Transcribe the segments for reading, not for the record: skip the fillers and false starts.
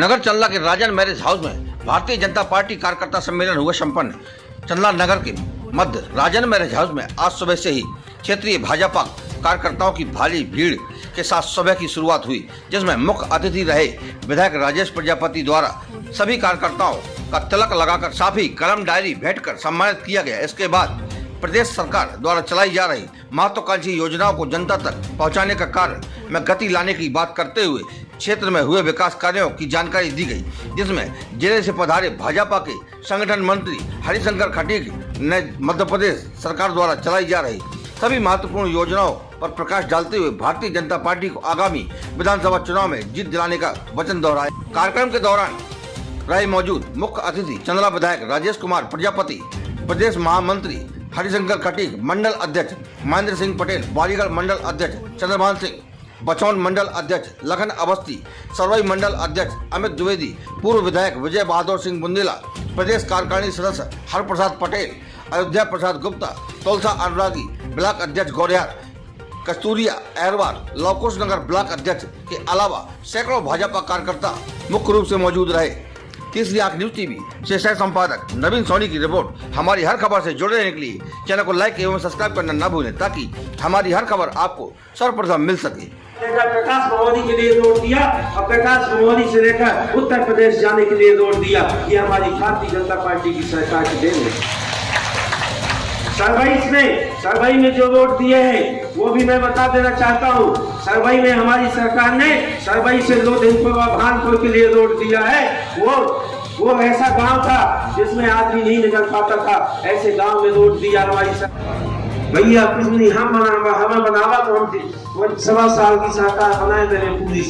नगर चंदला के राजन marriage house में Bharatiya Janata party कार्यकर्ता सम्मेलन हुआ संपन्न। चंदला नगर के मध्य राजन मैरिज हाउस में आज सुबह से ही क्षेत्रीय भाजपा कार्यकर्ताओं की भारी भीड़ के साथ सभा की शुरुआत हुई, जिसमें मुख्य अतिथि रहे विधायक राजेश प्रजापति द्वारा सभी कार्यकर्ताओं का तिलक लगाकर साफी कलम डायरी भेंट कर सम्मानित किया गया। इसके बाद प्रदेश सरकार द्वारा चलाई जा रही महत्वाकांक्षी योजनाओं को जनता तक पहुंचाने का कार्य में गति लाने की बात करते हुए क्षेत्र में हुए विकास कार्यों की जानकारी दी गई, जिसमें जिले से पधारे भाजपा के संगठन मंत्री हरिशंकर खटीक ने मध्य प्रदेश सरकार द्वारा चलाई जा रही सभी महत्वपूर्ण योजनाओं पर प्रकाश डालते हुए भारतीय जनता पार्टी को आगामी विधानसभा चुनाव में जीत दिलाने का वचन दोहराया। कार्यक्रम के दौरान रहे मौजूद मुख्य अतिथि चंदला विधायक राजेश कुमार प्रजापति, प्रदेश महामंत्री हरिशंकर खटीक, मंडल अध्यक्ष महेंद्र सिंह पटेल, बालीगढ़ मंडल अध्यक्ष चंद्रभान सिंह, बचौन मंडल अध्यक्ष लखन अवस्थी, सरवई मंडल अध्यक्ष अमित द्विवेदी, पूर्व विधायक विजय बहादुर सिंह बुंदेला, प्रदेश कार्यकारिणी सदस्य हरप्रसाद पटेल, अयोध्या प्रसाद गुप्ता, तोलसा अनुरागी, ब्लॉक अध्यक्ष गौरियार, कस्तूरिया अहरवाल, लवकुश नगर ब्लॉक अध्यक्ष के अलावा सैकड़ों भाजपा कार्यकर्ता मुख्य रूप से मौजूद रहे। तीसरी आंख न्यूज टीवी से सह संपादक नवीन सोनी की रिपोर्ट। हमारी हर खबर से जुड़े रहने के लिए चैनल को लाइक एवं सब्सक्राइब करना न भूलें, ताकि हमारी हर खबर आपको सर्वप्रथम मिल सके। प्रकाश बमोदी के लिए वोट दिया और प्रकाश बमोदी से लेकर उत्तर प्रदेश जाने के लिए वोट दिया। ये हमारी भारतीय जनता पार्टी की सरकार की देन है। सरवई में जो वोट दिए हैं वो भी मैं बता देना चाहता हूँ। सरवई में हमारी सरकार ने सरवई से लोधिनपुर भानपुर के लिए वोट दिया है। वो ऐसा गांव था जिसमें आदमी नहीं निकल पाता था, ऐसे गांव में वोट दिया हमारी सरकार। भैया कुछ नहीं, हमें बनावा तो हम 1.25 साल की सरकार बनाए मेरे पूरी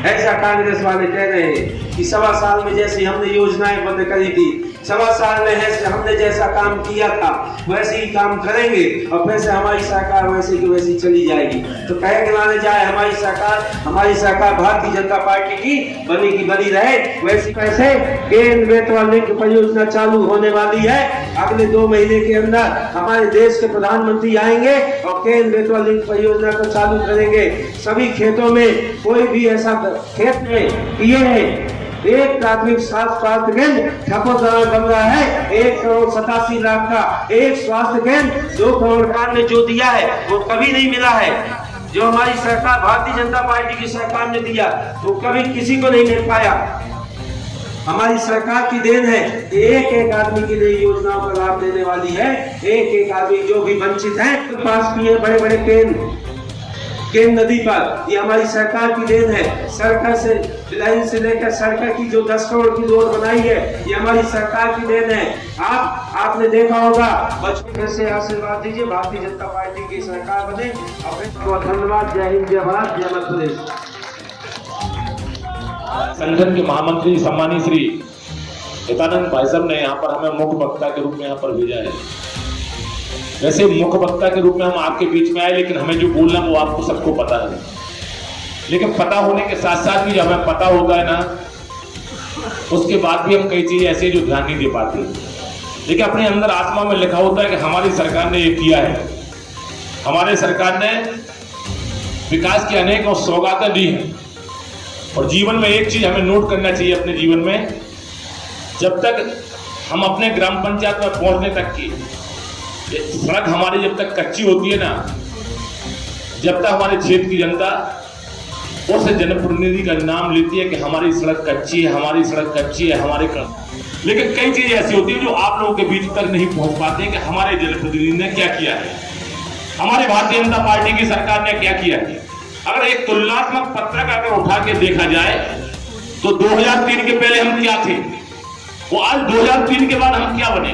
ऐसा कांग्रेस वाले कह रहे हैं कि 1.25 साल में जैसे हमने योजनाएं बंद करी थी, 1.25 साल में हमने जैसा काम किया था वैसे ही काम करेंगे और फिर से हमारी सरकार वैसे की वैसी चली जाएगी। तो कहे के लाने जाए हमारी सरकार भारतीय जनता पार्टी की बनी रहे। वैसे कैसे केंद्र बेतवा लिंक परियोजना चालू होने वाली है। अगले 2 महीने के अंदर हमारे देश के प्रधानमंत्री आएंगे और केंद्र बेतवा लिंक परियोजना को चालू करेंगे। सभी खेतों में कोई भी ऐसा खेत में किए हैं एक प्राथमिक स्वास्थ्य केंद्र ठकोदरा बन रहा है। 1,87 लाख का एक स्वास्थ्य केंद्र 2 करोड़ सरकार ने जो दिया है वो कभी नहीं मिला है। जो हमारी सरकार भारतीय जनता पार्टी की सरकार ने दिया वो कभी किसी को नहीं मिल पाया। हमारी सरकार की देन है, एक आदमी के लिए योजनाओं का लाभ देने वाली है। एक आदमी जो भी वंचित है पास किए बड़े केंद्र नदी पर, ये हमारी सरकार की देन है। सरकार से लाइन से लेकर सरकार की जो 10 करोड़ की रोड बनाई है ये हमारी सरकार की देन है। आपने देखा होगा, बचपन से आशीर्वाद दीजिए भारतीय जनता पार्टी की सरकार बने। और धन्यवाद। जय हिंद, जय भारत, जय मध्य प्रदेश। संगठन के महामंत्री सम्मानित श्री हितानंद भाई साहब ने यहाँ पर हमें मुख्य वक्ता के रूप में यहाँ पर भेजा है। वैसे मुख्य वक्ता के रूप में हम आपके बीच में आए, लेकिन हमें जो बोलना वो आपको सबको पता है। लेकिन पता होने के साथ साथ भी जब हमें पता होगा ना, उसके बाद भी हम कई चीजें ऐसी जो ध्यान नहीं दे पाते, लेकिन अपने अंदर आत्मा में लिखा होता है कि हमारी सरकार ने ये किया है। हमारे सरकार ने विकास की अनेक सौगातें दी हैं। और जीवन में एक चीज हमें नोट करना चाहिए अपने जीवन में, जब तक हम अपने ग्राम पंचायत में पहुंचने तक की सड़क हमारी जब तक कच्ची होती है ना, जब तक हमारे क्षेत्र की जनता उस जनप्रतिनिधि का नाम लेती है कि हमारी सड़क कच्ची है, हमारी सड़क कच्ची है, हमारे लेकिन कई चीजें ऐसी होती है जो आप लोगों के बीच तक नहीं पहुंच पाते हैं कि हमारे जनप्रतिनिधि ने क्या किया है, हमारे भारतीय जनता पार्टी की सरकार ने क्या किया है। अगर एक तुलनात्मक पत्रक अगर उठा के देखा जाए तो 2003 के पहले हम क्या थे, वो आज 2003 के बाद हम क्या बने।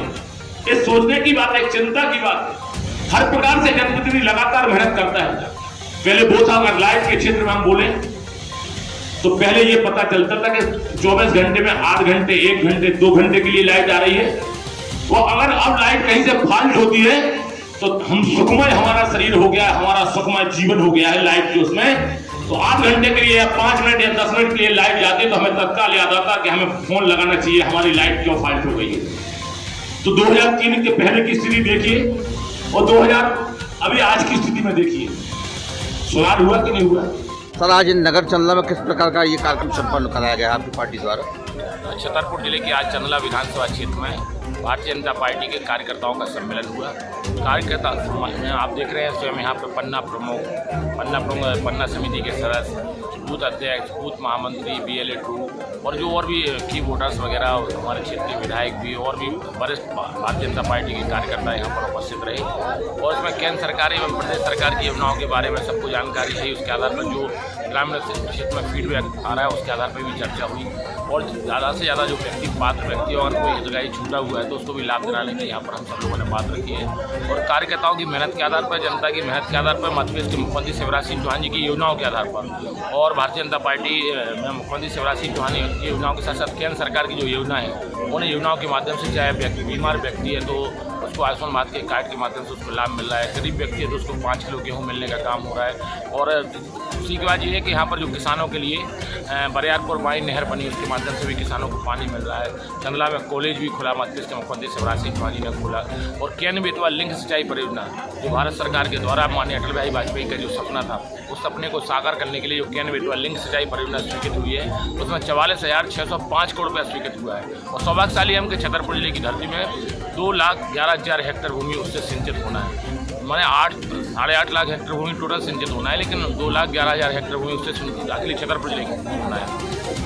ये सोचने की बात है, एक चिंता की बात है। हर प्रकार से जनप्रतिनिधि लगातार मेहनत करता है। पहले वो था, अगर लाइट के क्षेत्र में हम बोले तो पहले ये पता चलता था कि 24 घंटे में 8 घंटे, 1 घंटे, 2 घंटे के लिए लाइट आ रही है। वो अगर अब लाइट कहीं से फाल्ट होती है तो हम सुखमय, हमारा शरीर हो गया, हमारा सुखमय जीवन हो गया है लाइट के उसमें। तो 8 घंटे के लिए या 5 मिनट या 10 मिनट के लिए लाइट जाती है तो हमें तत्काल याद आता कि हमें फोन लगाना चाहिए, हमारी लाइट क्यों फाल्ट हो गई है। तो 2003 के पहले की स्थिति देखिए और 2000 अभी आज की स्थिति में देखिए, सुधार हुआ कि नहीं हुआ। सर आज नगर चंदला में किस प्रकार का ये कार्यक्रम संपन्न कराया गया आपकी पार्टी द्वारा? छतरपुर जिले के आज चंदला विधानसभा क्षेत्र में भारतीय जनता पार्टी के कार्यकर्ताओं का सम्मेलन हुआ। कार्यकर्ता में आप देख रहे हैं स्वयं यहाँ पर पन्ना प्रमुख, पन्ना समिति के सदस्य, बूथ अध्यक्ष, बूथ महामंत्री, BLA 2 और जो और भी की वोटर्स वगैरह हमारे क्षेत्रीय विधायक भी और भी वरिष्ठ भारतीय जनता पार्टी के कार्यकर्ता यहाँ पर उपस्थित रहे। और इसमें केंद्र सरकार एवं प्रदेश सरकार की योजनाओं के बारे में सबको जानकारी है। उसके आधार पर जो ग्रामीण क्षेत्र में फीडबैक आ रहा है उसके आधार पर भी चर्चा हुई और ज़्यादा से ज़्यादा जो व्यक्ति पात्र व्यक्ति और कोई हितग्राही छूटा हुआ है तो उसको भी लाभ दिलाने की यहाँ पर हम सब लोगों ने बात रखी है। और कार्यकर्ताओं की मेहनत के आधार पर, जनता की मेहनत के आधार पर, मध्य प्रदेश के मुख्यमंत्री शिवराज सिंह चौहान जी की योजनाओं के आधार पर और भारतीय जनता पार्टी में मुख्यमंत्री शिवराज सिंह चौहान की योजनाओं के साथ साथ केंद्र सरकार की जो योजना है उन योजनाओं के माध्यम से चाहे व्यक्ति बीमार व्यक्ति है तो उसको आयुष्मान भारत के कार्ड के माध्यम से उसको लाभ मिल रहा है, गरीब व्यक्ति है तो उसको 5 किलो गेहूँ मिलने का काम हो रहा है। और उसी के बाद ये है कि यहाँ पर जो किसानों के लिए बरियारपुर बाई नहर बनी उसके माध्यम से भी किसानों को पानी मिल रहा है। चंदला में कॉलेज भी खुला, मध्य प्रदेश के मुख्यमंत्री शिवराज सिंह चौहान जी ने खोला। और केन बेतवा लिंक सिंचाई परियोजना जो भारत सरकार के द्वारा माननीय अटल बिहारी वाजपेयी का जो सपना था उस सपने को साकार करने के लिए जो केन बेतवा लिंक सिंचाई परियोजना स्वीकृत हुई है उसमें 44,605 करोड़ रुपया स्वीकृत हुआ है। और सौभाग्यशाली हम के छतरपुर जिले की धरती में 2,11,000 हेक्टेयर भूमि उससे सिंचित होना है। मैंने 8.5 लाख हेक्टेयर भूमि टोटल सिंचित होना है, लेकिन 2,11,000 हेक्टेयर भूमि उससे दाखिली छतरपुर जिले की होना है।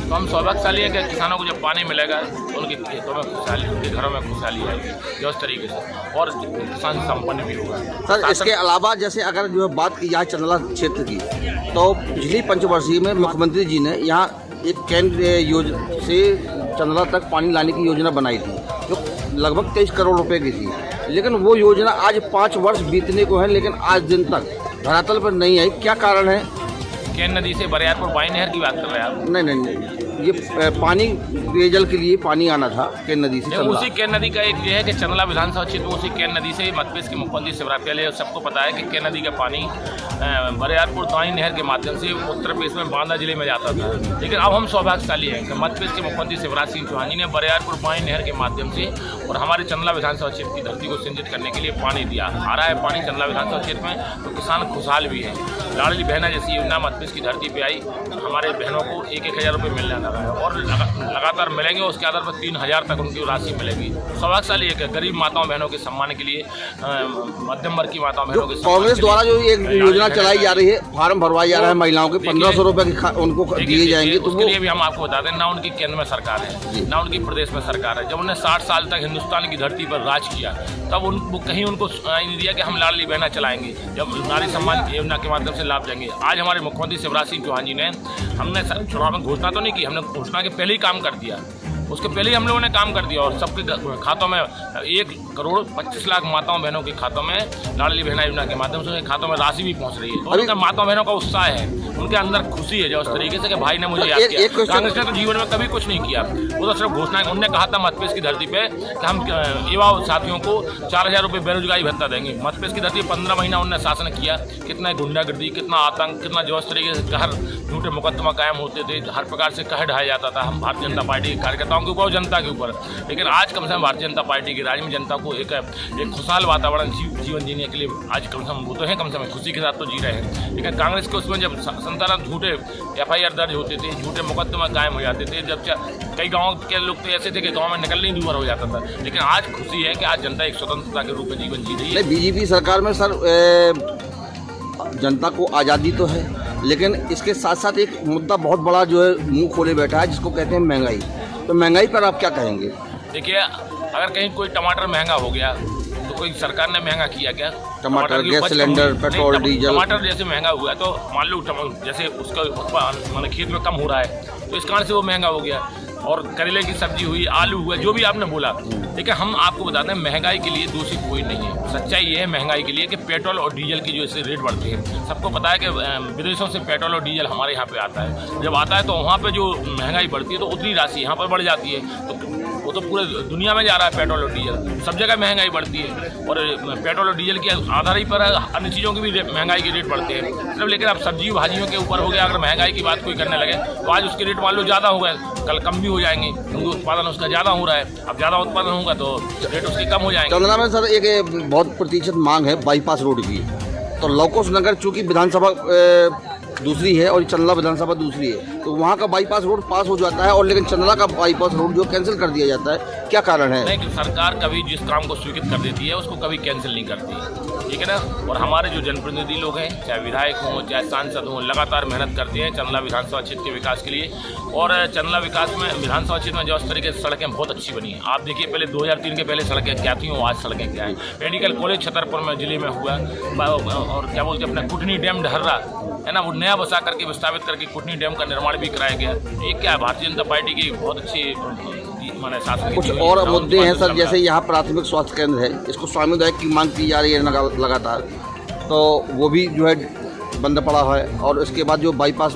तो हम सौभाग्यशाली है कि किसानों को जब पानी मिलेगा तो उनके खेतों में खुशहाली, उनके घरों में खुशहाली आएगी जो उस तरीके से और किसान संपन्न भी होगा। सर इसके अलावा जैसे अगर जो बात की जाए चंदला क्षेत्र की तो पिछली पंचवर्षीय में मुख्यमंत्री जी ने यहाँ एक केंद्र योजना से चंदला तक पानी लाने की योजना बनाई थी जो लगभग 23 करोड़ रुपए की थी, लेकिन वो योजना आज 5 वर्ष बीतने को है लेकिन आज दिन तक धरातल पर नहीं आई। क्या कारण है? केन नदी से बरियारपुर बाई नहर की बात कर रहे हैं आप? नहीं, ये पानी पेयजल के लिए पानी आना था केन नदी से। उसी केन नदी का एक ये है कि चंदला विधानसभा क्षेत्र में उसी केन नदी से मध्य प्रदेश के मुख्यमंत्री शिवराज पहले सबको पता है कि केन नदी का पानी बरियारपुर बाई नहर के माध्यम से उत्तर प्रदेश में बांदा जिले में जाता था। लेकिन अब हम सौभाग्यशाली हैं कि मध्य प्रदेश के मुख्यमंत्री शिवराज सिंह चौहान जी ने बरियारपुर बाई नहर के माध्यम से और हमारे चंदला विधानसभा क्षेत्र की धरती को सिंचित करने के लिए पानी दिया। आ रहा है पानी चंदला विधानसभा क्षेत्र में तो किसान खुशहाल भी है। लाडली बहना जैसी योजना मध्य प्रदेश की धरती पर आई, हमारे बहनों को 1,000 रुपये मिलने लगा है और लगातार मिलेंगे। उसके आधार पर 3,000 तक उनकी राशि मिलेगी। सौभाग्यशाली है गरीब माताओं बहनों के सम्मान के लिए, मध्यम वर्ग की माताओं बहनों के कांग्रेस द्वारा जो एक योजना चलाई जा रही है, फार्म भरवाया जा रहा है महिलाओं के 1,500 रुपये उनको दिए जाएंगे, तो उसके लिए भी हम आपको बता दें ना उनकी केंद्र में सरकार है ना उनकी प्रदेश में सरकार है। जब उन्होंने 60 साल तक हिंदुस्तान की धरती पर राज किया तब उनको कहीं उनको नहीं दिया कि हम लाडली बहना चलाएंगे, जब नारी सम्मान योजना के माध्यम से लाभ देंगे। आज हमारे मुख्यमंत्री शिवराज सिंह चौहान जी ने, हमने चुनाव में घोषणा तो नहीं की, हमने घोषणा के पहले ही काम कर दिया, उसके पहले ही हम लोगों ने काम कर दिया और सबके खातों में 1,25,00,000 माताओं बहनों के खातों में लाडली बहना योजना के माध्यम से उनके खातों में राशि भी पहुंच रही है। और उनका माताओं बहनों का उत्साह है, उनके अंदर खुशी है जो उस तरीके से कि भाई ने मुझे याद किया। कांग्रेस ने तो जीवन में कभी कुछ नहीं किया, वो तो सिर्फ घोषणा। उन्होंने कहा था मध्य प्रदेश की धरती पे कि हम युवा साथियों को 4,000 रुपये बेरोजगारी भत्ता देंगे। मध्य प्रदेश की धरती 15 महीना उन्होंने शासन किया, कितना गुंडागर्दी, कितना आतंक, कितना जो उस तरीके से कहर, झूठे मुकदमा कायम होते थे, हर प्रकार से कहर ढाया जाता था हम भारतीय जनता पार्टी के कार्यकर्ताओं के ऊपर और जनता के ऊपर। लेकिन आज कम से कम भारतीय जनता पार्टी के राज्य में जनता को एक खुशहाल वातावरण जीवन जीने के लिए आज कम से कम वो तो है, कम से कम खुशी के साथ तो जी रहे हैं। लेकिन कांग्रेस के उसमें जब संतान झूठे FIR दर्ज होते थे, झूठे मुकदमा कायम हो जाते थे, जब कई गाँव के लोग तो ऐसे थे कि गाँव में निकलने ही दूर हो जाता था। लेकिन आज खुशी है कि आज जनता एक स्वतंत्रता के रूप में जीवन जी रही है। बीजेपी सरकार में सर जनता को आज़ादी तो है, लेकिन इसके साथ साथ एक मुद्दा बहुत बड़ा जो है मुंह खोले बैठा है जिसको कहते हैं महंगाई। तो महंगाई पर आप क्या कहेंगे? देखिए, अगर कहीं कोई टमाटर महंगा हो गया तो कोई सरकार ने महंगा किया क्या? टमाटर, गैस सिलेंडर, पेट्रोल, डीजल। टमाटर जैसे महंगा हुआ है तो मान लो जैसे उसका उत्पादन खेत में कम हो रहा है तो इस कारण से वो महंगा हो गया। और करेले की सब्जी हुई, आलू हुआ, जो भी आपने बोला। लेकिन हम आपको बताते हैं महंगाई के लिए दोषी कोई नहीं है। सच्चाई ये है महंगाई के लिए कि पेट्रोल और डीजल की जो ऐसे रेट बढ़ते हैं, सबको पता है कि विदेशों से पेट्रोल और डीजल हमारे यहाँ पे आता है। जब आता है तो वहाँ पे जो महंगाई बढ़ती है तो उतनी राशि यहाँ पर बढ़ जाती है। तो वो तो पूरे दुनिया में जा रहा है पेट्रोल और डीजल, सब जगह महंगाई बढ़ती है। और पेट्रोल और डीजल के आधार ही पर अन्य चीज़ों की भी महंगाई के रेट बढ़ते हैं सिर्फ। लेकिन अब सब्जी भाजियों के ऊपर हो गया, अगर महंगाई की बात कोई करने लगे तो आज उसके रेट मान लो ज़्यादा हो गए, कल कम भी हो जाएंगे क्योंकि उत्पादन उसका ज़्यादा हो रहा है। अब ज़्यादा उत्पादन होगा तो रेट उसके कम हो जाएंगे। चंदला में सर एक बहुत प्रतिशत मांग है बाईपास रोड की, तो लौकुश नगर चूँकि विधानसभा दूसरी है और चंदला विधानसभा दूसरी है, तो वहाँ का बाईपास रोड पास हो जाता है और लेकिन चंदला का बाईपास रोड जो कैंसिल कर दिया जाता है, क्या कारण है? नहीं, सरकार कभी जिस काम को स्वीकृत कर देती है उसको कभी कैंसिल नहीं करती है, ठीक है ना। और हमारे जो जनप्रतिनिधि लोग हैं, चाहे विधायक हों चाहे सांसद हों, लगातार मेहनत करते हैं चंदला विधानसभा क्षेत्र के विकास के लिए। और चंदला विकास में विधानसभा क्षेत्र में जो इस तरीके से सड़कें बहुत अच्छी बनी हैं, आप देखिए पहले 2003 के पहले सड़कें क्या थी और आज सड़कें क्या हैं। मेडिकल कॉलेज छतरपुर में जिले में हुआ, और क्या बोलते हैं अपना कुटनी डैम ढर्रा है ना, वो नया बसा करके विस्थापित करके कुटनी डैम का निर्माण भी कराया गया। ये क्या है, भारतीय जनता पार्टी की बहुत अच्छी माने शासन। कुछ और मुद्दे हैं सर, जैसे यहाँ प्राथमिक स्वास्थ्य केंद्र है, इसको स्वामी विधायक की मांग की जा रही है लगातार, तो वो भी जो है बंद पड़ा है। और इसके बाद जो बाईपास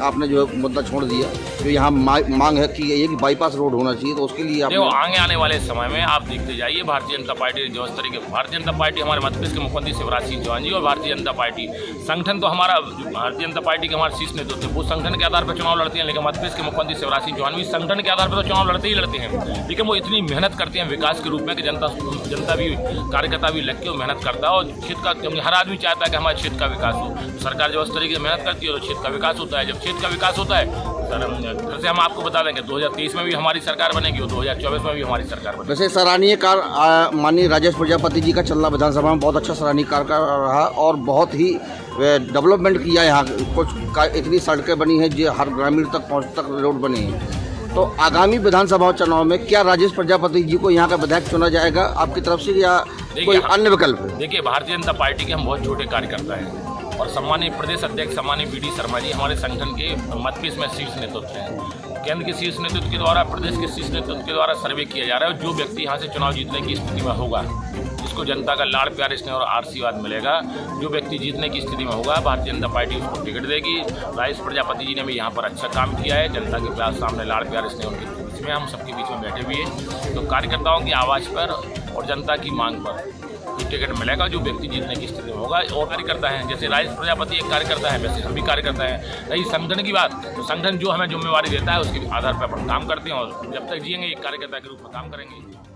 आपने जो मुद्दा छोड़ दिया, जो यहाँ मांग है कि ये कि बाईपास रोड होना चाहिए, तो उसके लिए आप आगे आने वाले समय में आप देखते जाइए भारतीय जनता पार्टी जो इस तरीके, भारतीय जनता पार्टी हमारे मध्य प्रदेश के मुख्यमंत्री शिवराज सिंह चौहान जी और भारतीय जनता पार्टी संगठन तो हमारा भारतीय जनता पार्टी के हमारे शीर्ष नेतृत्व वो संगठन के आधार पर चुनाव लड़ते हैं, लेकिन मध्य प्रदेश के मुख्यमंत्री शिवराज सिंह चौहान भी संगठन के आधार पर तो चुनाव लड़ते ही लड़ते हैं, लेकिन वो इतनी मेहनत करते हैं विकास के रूप में कि जनता भी कार्यकर्ता भी लग के मेहनत करता है। और क्षेत्र का, क्योंकि हर आदमी चाहता है कि हमारे क्षेत्र का विकास हो, सरकार जो इस तरीके से मेहनत करती है तो क्षेत्र का विकास होता है। जब क्षेत्र का विकास होता है, फिर से हम आपको बता देंगे 2023 में भी हमारी सरकार बनेगी और 2024 में भी हमारी सरकार बनेगी। वैसे सराहनीय कार्य माननीय राजेश प्रजापति जी का चंदला विधानसभा में बहुत अच्छा सराहनीय कार्य रहा और बहुत ही डेवलपमेंट किया। यहाँ कुछ इतनी सड़कें बनी हैं जो हर ग्रामीण तक तक रोड बनी है। तो आगामी विधानसभा चुनाव में क्या राजेश प्रजापति जी को यहाँ का विधायक चुना जाएगा आपकी तरफ से या कोई अन्य विकल्प है? देखिए, भारतीय जनता पार्टी के हम बहुत छोटे कार्यकर्ता हैं और सम्मानीय प्रदेश अध्यक्ष सम्मानीय बी डी शर्मा जी हमारे संगठन के मध्य प्रदेश में शीर्ष नेतृत्व हैं। केंद्र के शीर्ष नेतृत्व के द्वारा, प्रदेश के शीर्ष नेतृत्व के द्वारा सर्वे किया जा रहा है। जो व्यक्ति यहाँ से चुनाव जीतने की स्थिति में होगा, जिसको जनता का लाड़ प्यार स्नेह और आशीर्वाद मिलेगा, जो व्यक्ति जीतने की स्थिति में होगा, भारतीय जनता पार्टी उसको टिकट देगी। राजेश प्रजापति जी ने भी यहाँ पर अच्छा काम किया है, जनता के प्यार सामने लाड़ प्यार स्नेह उनके बीच में, हम सबके बीच में बैठे हुए हैं। तो कार्यकर्ताओं की आवाज़ पर और जनता की मांग पर टिकट मिलेगा जो व्यक्ति जीतने की स्थिति में होगा। और कार्यकर्ता हैं, जैसे राजेश प्रजापति एक कार्यकर्ता है, वैसे हम भी कार्यकर्ता हैं। रही संगठन की बात, तो संगठन जो हमें जिम्मेवारी देता है उसके आधार पर अपन काम करते हैं और जब तक जिएंगे एक कार्यकर्ता के रूप में काम करेंगे।